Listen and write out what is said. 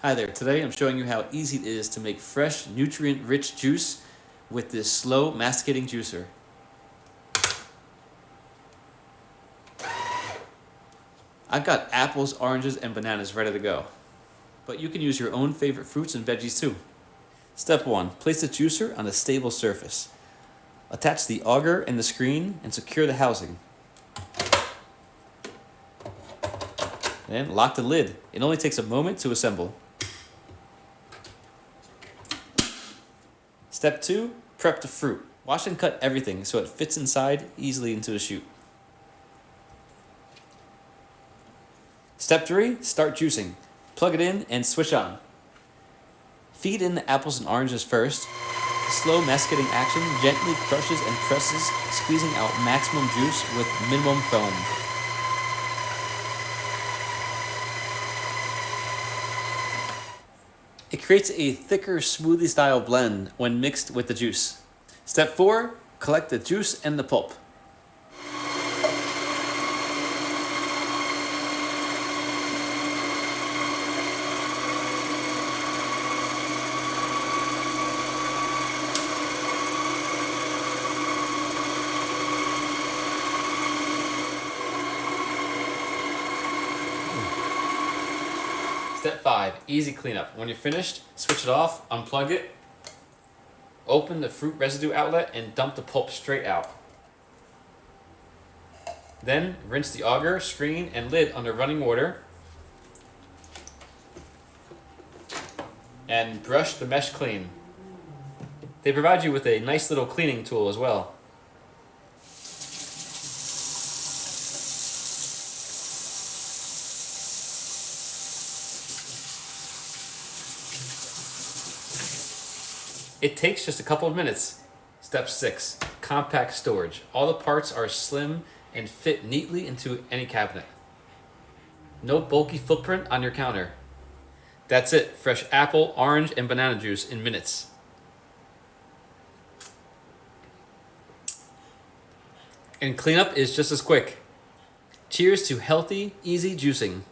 Hi there, today I'm showing you how easy it is to make fresh, nutrient-rich juice with this slow masticating juicer. I've got apples, oranges, and bananas ready to go. But you can use your own favorite fruits and veggies too. Step 1. Place the juicer on a stable surface. Attach the auger and the screen and secure the housing. Then lock the lid. It only takes a moment to assemble. Step 2. Prep the fruit. Wash and cut everything so it fits inside easily into the chute. Step 3. Start juicing. Plug it in and switch on. Feed in the apples and oranges first. The slow masticating action gently crushes and presses, squeezing out maximum juice with minimum foam. It creates a thicker smoothie-style blend when mixed with the juice. Step 4. Collect the juice and the pulp. Step 5. Easy cleanup. When you're finished, switch it off, unplug it, open the fruit residue outlet, and dump the pulp straight out. Then rinse the auger, screen, and lid under running water, and brush the mesh clean. They provide you with a nice little cleaning tool as well. It takes just a couple of minutes. Step 6. Compact storage. All the parts are slim and fit neatly into any cabinet. No bulky footprint on your counter. That's it. Fresh apple, orange, and banana juice in minutes. And cleanup is just as quick. Cheers to healthy, easy juicing.